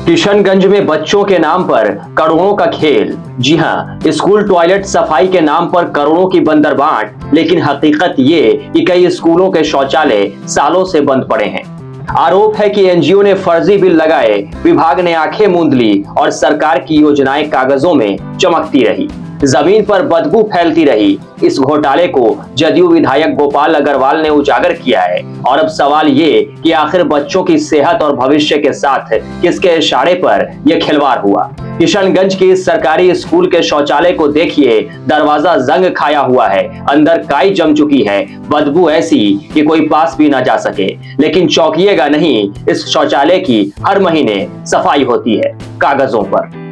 किशनगंज में बच्चों के नाम पर करोड़ों का खेल। जी हां, स्कूल टॉयलेट सफाई के नाम पर करोड़ों की बंदरबांट, लेकिन हकीकत ये कि कई स्कूलों के शौचालय सालों से बंद पड़े हैं। आरोप है कि एनजीओ ने फर्जी बिल लगाए, विभाग ने आंखें मूंद ली और सरकार की योजनाएं कागजों में चमकती रही। जमीन पर बदबू फैलती रही। इस घोटाले को जदयू विधायक गोपाल अग्रवाल ने उजागर किया है और अब सवाल ये कि आखिर बच्चों की सेहत और भविष्य के साथ किसके इशारे पर यह खिलवाड़ हुआ। किशनगंज के इस सरकारी स्कूल के शौचालय को देखिए, दरवाजा जंग खाया हुआ है, अंदर काई जम चुकी है, बदबू ऐसी कि कोई पास भी ना जा सके। लेकिन चौंकिएगा नहीं, इस शौचालय की हर महीने सफाई होती है कागजों पर।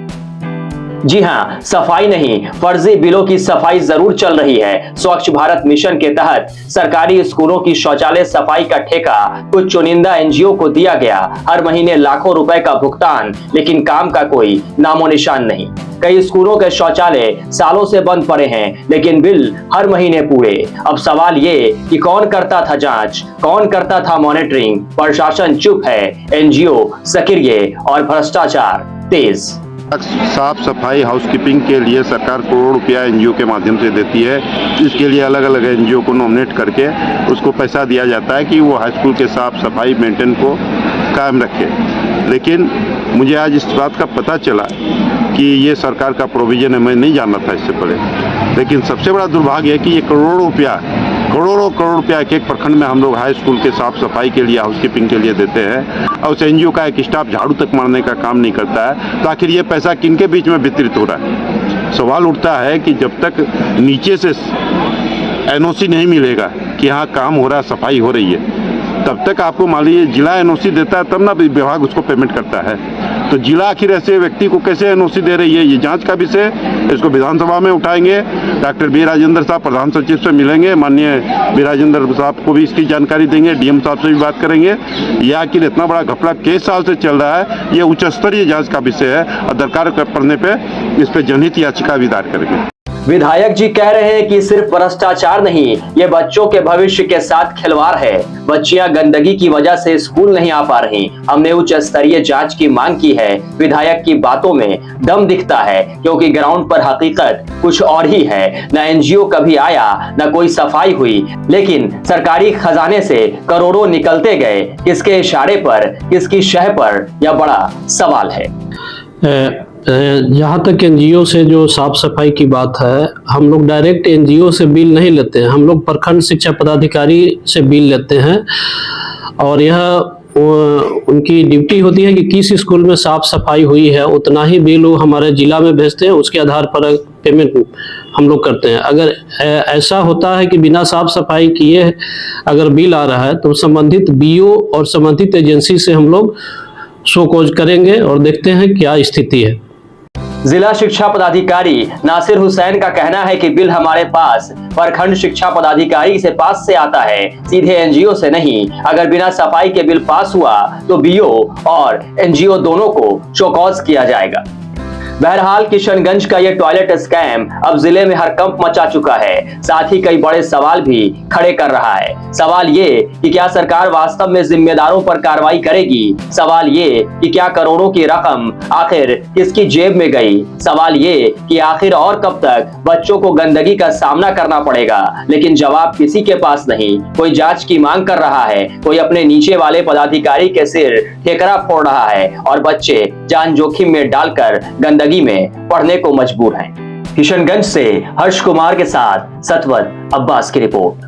जी हां, सफाई नहीं, फर्जी बिलों की सफाई जरूर चल रही है। स्वच्छ भारत मिशन के तहत सरकारी स्कूलों की शौचालय सफाई का ठेका कुछ चुनिंदा एनजीओ को दिया गया। हर महीने लाखों रुपए का भुगतान, लेकिन काम का कोई नामो निशान नहीं। कई स्कूलों के शौचालय सालों से बंद पड़े हैं, लेकिन बिल हर महीने पूरे। अब सवाल ये कि कौन करता था जांच, कौन करता था मॉनिटरिंग? प्रशासन चुप है, एनजीओ सक्रिय और भ्रष्टाचार तेज। साफ सफाई हाउसकीपिंग के लिए सरकार करोड़ रुपया एनजीओ के माध्यम से देती है। इसके लिए अलग अलग एनजीओ को नॉमिनेट करके उसको पैसा दिया जाता है कि वो हाई स्कूल के साफ सफाई मेंटेन को कायम रखे। लेकिन मुझे आज इस बात का पता चला कि ये सरकार का प्रोविजन है, मैं नहीं जानना था इससे पहले। लेकिन सबसे बड़ा दुर्भाग्य है कि ये करोड़ों करोड़ रुपया एक प्रखंड में हम लोग हाई स्कूल के साफ सफाई के लिए, हाउसकीपिंग के लिए देते हैं और उस एनजीओ का एक स्टाफ झाड़ू तक मारने का काम नहीं करता है। तो आखिर ये पैसा किनके बीच में वितरित हो रहा है? सवाल उठता है कि जब तक नीचे से एनओसी नहीं मिलेगा कि हाँ काम हो रहा है, सफाई हो रही है, तब तक आपको मान लीजिए जिला एनओसी देता है, तब ना विभाग उसको पेमेंट करता है। तो जिला आखिर ऐसे व्यक्ति को कैसे एनओसी दे रही है, ये जांच का विषय। इसको विधानसभा में उठाएंगे, डॉक्टर बी राजेंद्र साहब प्रधान सचिव से मिलेंगे, माननीय बी राजेंद्र साहब को भी इसकी जानकारी देंगे, डीएम साहब से भी बात करेंगे। यह आखिर इतना बड़ा घपला कई साल से चल रहा है, ये उच्च स्तरीय जांच का विषय है और दरकार पड़ने पर इस पर जनहित याचिका भी दायर करेंगे। विधायक जी कह रहे हैं कि सिर्फ भ्रष्टाचार नहीं, ये बच्चों के भविष्य के साथ खिलवाड़ है। बच्चियां गंदगी की वजह से स्कूल नहीं आ पा रही। हमने उच्च स्तरीय जांच की मांग की है। विधायक की बातों में दम दिखता है, क्योंकि ग्राउंड पर हकीकत कुछ और ही है। न एनजीओ कभी आया, न कोई सफाई हुई, लेकिन सरकारी खजाने से करोड़ों निकलते गए। किसके इशारे पर, किसकी शह पर, यह बड़ा सवाल है। जहाँ तक एनजीओ से जो साफ सफाई की बात है, हम लोग डायरेक्ट एनजीओ से बिल नहीं लेते हैं, हम लोग प्रखंड शिक्षा पदाधिकारी से बिल लेते हैं और यह उनकी ड्यूटी होती है कि किस स्कूल में साफ सफाई हुई है उतना ही बिल वो हमारे जिला में भेजते हैं। उसके आधार पर पेमेंट हम लोग करते हैं। अगर ऐसा होता है कि बिना साफ सफाई किए अगर बिल आ रहा है तो संबंधित बीओ और संबंधित एजेंसी से हम लोग शोकॉज करेंगे और देखते हैं क्या स्थिति है। जिला शिक्षा पदाधिकारी नासिर हुसैन का कहना है कि बिल हमारे पास प्रखंड शिक्षा पदाधिकारी से पास से आता है, सीधे एनजीओ से नहीं। अगर बिना सफाई के बिल पास हुआ तो बीओ और एनजीओ दोनों को शोकॉज किया जाएगा। बहरहाल किशनगंज का यह टॉयलेट स्कैम अब जिले में हड़कंप मचा चुका है, साथ ही कई बड़े सवाल भी खड़े कर रहा है। सवाल ये कि क्या सरकार वास्तव में जिम्मेदारों पर कार्रवाई करेगी? सवाल ये कि क्या करोड़ों की रकम आखिर किसकी जेब में गई? सवाल ये कि आखिर और कब तक बच्चों को गंदगी का सामना करना पड़ेगा? लेकिन जवाब किसी के पास नहीं। कोई जांच की मांग कर रहा है, कोई अपने नीचे वाले पदाधिकारी के सिर ठेकरा फोड़ रहा है और बच्चे जान जोखिम में डालकर गंदगी में पढ़ने को मजबूर हैं। किशनगंज से हर्ष कुमार के साथ सतवंत अब्बास की रिपोर्ट।